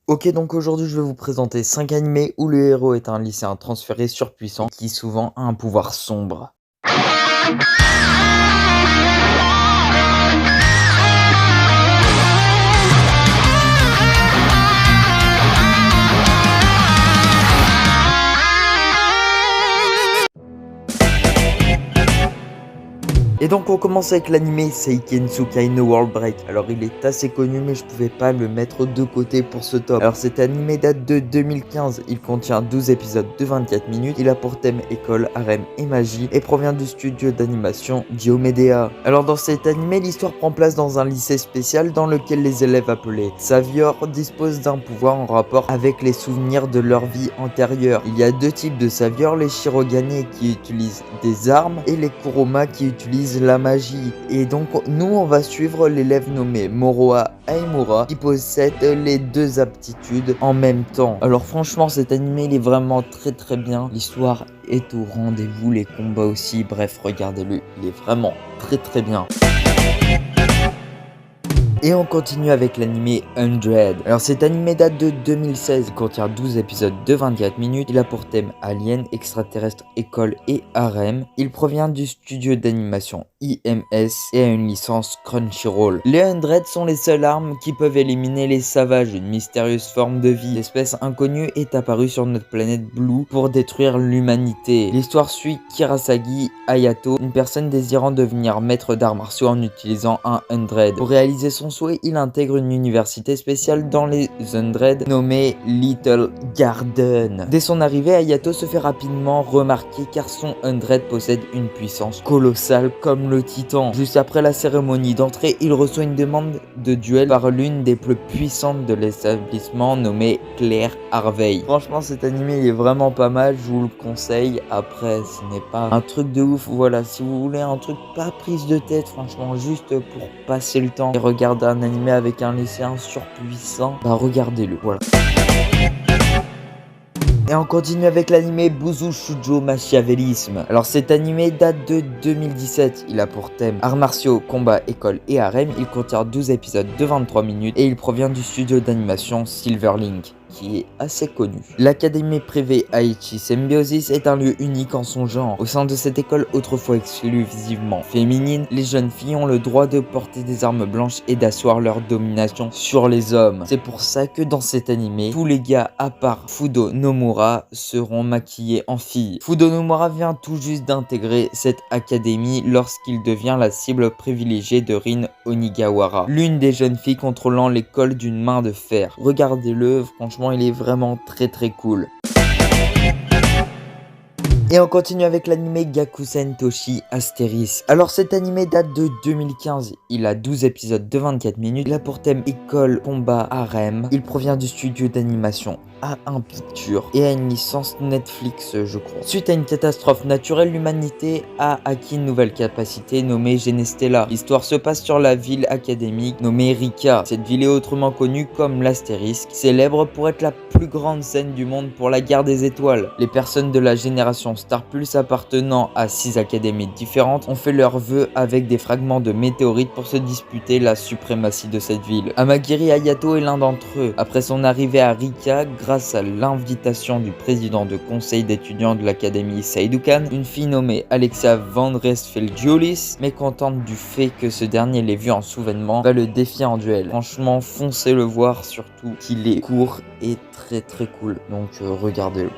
Ok, donc aujourd'hui je vais vous présenter 5 animés où le héros est un lycéen transféré surpuissant qui souvent a un pouvoir sombre. Et donc on commence avec l'anime Seiken Tsukai no World Break. Alors il est assez connu mais je pouvais pas le mettre de côté pour ce top. Alors cet anime date de 2015, il contient 12 épisodes de 24 minutes, il a pour thème école, harem et magie et provient du studio d'animation Diomedea. Alors dans cet anime, l'histoire prend place dans un lycée spécial dans lequel les élèves appelés Savior disposent d'un pouvoir en rapport avec les souvenirs de leur vie antérieure. Il y a deux types de Savior, les Shirogane qui utilisent des armes et les Kuroma qui utilisent la magie. Et donc nous on va suivre l'élève nommé Moroha Aimura qui possède les deux aptitudes en même temps. Alors franchement cet anime il est vraiment très bien, l'histoire est au rendez-vous, les combats aussi, bref regardez-le, il est vraiment très bien. Et on continue avec l'anime 100. Alors cet anime date de 2016, il contient 12 épisodes de 24 minutes, il a pour thème alien, extraterrestre, école et harem. Il provient du studio d'animation IMS et a une licence Crunchyroll. Les 100 sont les seules armes qui peuvent éliminer les savages, une mystérieuse forme de vie. L'espèce inconnue est apparue sur notre planète Blue pour détruire l'humanité. L'histoire suit Kirasagi Hayato, une personne désirant devenir maître d'arts martiaux en utilisant un 100. Pour réaliser son souhait, il intègre une université spéciale dans les 100 nommée Little Garden. Dès son arrivée, Hayato se fait rapidement remarquer car son 100 possède une puissance colossale comme le titan. Juste après la cérémonie d'entrée, il reçoit une demande de duel par l'une des plus puissantes de l'établissement nommée Claire Harvey. Franchement cet anime il est vraiment pas mal, je vous le conseille. Après ce n'est pas un truc de ouf, voilà, si vous voulez un truc pas prise de tête, franchement juste pour passer le temps et regarder un anime avec un lycéen surpuissant, bah regardez-le, voilà. Et on continue avec l'anime Buzu Shoujo Machiavélisme. Alors cet anime date de 2017, il a pour thème arts martiaux, combat, école et harem. Il contient 12 épisodes de 23 minutes et il provient du studio d'animation Silverlink, qui est assez connu. L'académie privée Aichi Symbiosis est un lieu unique en son genre. Au sein de cette école autrefois exclusivement féminine, les jeunes filles ont le droit de porter des armes blanches et d'asseoir leur domination sur les hommes. C'est pour ça que dans cet anime, tous les gars à part Fudo Nomura seront maquillés en filles. Fudo Nomura vient tout juste d'intégrer cette académie lorsqu'il devient la cible privilégiée de Rin Onigawara, l'une des jeunes filles contrôlant l'école d'une main de fer. Regardez-le, franchement il est vraiment très cool. Et on continue avec l'anime Gakusen Toshi Asterisk. Alors cet anime date de 2015, il a 12 épisodes de 24 minutes, il a pour thème école, combat, harem. Il provient du studio d'animation A1 Pictures et a une licence Netflix je crois. Suite à une catastrophe naturelle, l'humanité a acquis une nouvelle capacité nommée Genestella. L'histoire se passe sur la ville académique nommée Rika. Cette ville est autrement connue comme l'Astérisque, célèbre pour être la plus grande scène du monde pour la guerre des étoiles. Les personnes de la génération Star Pulse appartenant à 6 académies différentes ont fait leurs vœux avec des fragments de météorites pour se disputer la suprématie de cette ville. Amagiri Hayato est l'un d'entre eux. Après son arrivée à Rika, grâce à l'invitation du président de conseil d'étudiants de l'académie Seidukan, une fille nommée Alexia Vandresfeldiolis, mécontente du fait que ce dernier l'ait vu en souvènement, va le défier en duel. Franchement, foncez le voir, surtout qu'il est court et très cool. Donc regardez-le.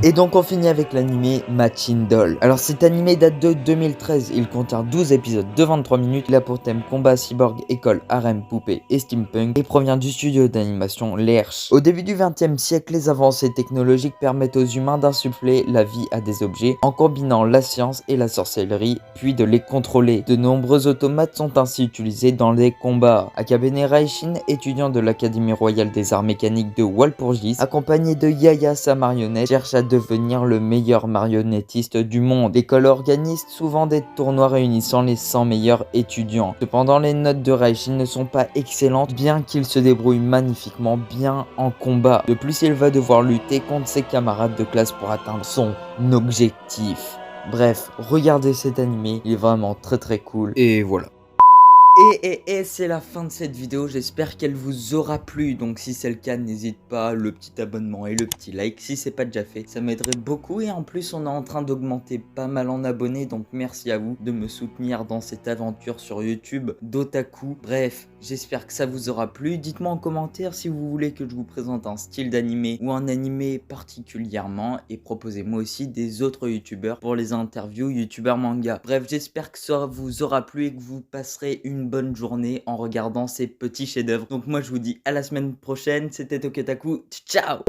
Et donc on finit avec l'anime Machin Doll. Alors cet anime date de 2013, il contient 12 épisodes de 23 minutes, il a pour thème combat, cyborg, école, harem, poupée et steampunk et provient du studio d'animation Lerche. Au début du XXe siècle, les avancées technologiques permettent aux humains d'insuffler la vie à des objets en combinant la science et la sorcellerie, puis de les contrôler. De nombreux automates sont ainsi utilisés dans les combats. Akabene Raishin, étudiant de l'Académie royale des arts mécaniques de Walpurgis, accompagné de Yaya sa marionnette, cherche à devenir le meilleur marionnettiste du monde. L'école organise souvent des tournois réunissant les 100 meilleurs étudiants. Cependant, les notes de Raishin ne sont pas excellentes, bien qu'il se débrouille magnifiquement bien en combat. De plus, il va devoir lutter contre ses camarades de classe pour atteindre son objectif. Bref, regardez cet anime, il est vraiment très cool, et voilà. Et c'est la fin de cette vidéo, j'espère qu'elle vous aura plu. Donc si c'est le cas, n'hésite pas, le petit abonnement et le petit like si c'est pas déjà fait, ça m'aiderait beaucoup. Et en plus on est en train d'augmenter pas mal en abonnés, donc merci à vous de me soutenir dans cette aventure sur YouTube d'Otaku. Bref, j'espère que ça vous aura plu. Dites-moi en commentaire si vous voulez que je vous présente un style d'animé ou un animé particulièrement, et proposez-moi aussi des autres youtubeurs pour les interviews youtubeurs manga. Bref, j'espère que ça vous aura plu et que vous passerez une bonne journée en regardant ces petits chefs-d'œuvre. Donc moi je vous dis à la semaine prochaine, c'était Tokyotaku, ciao.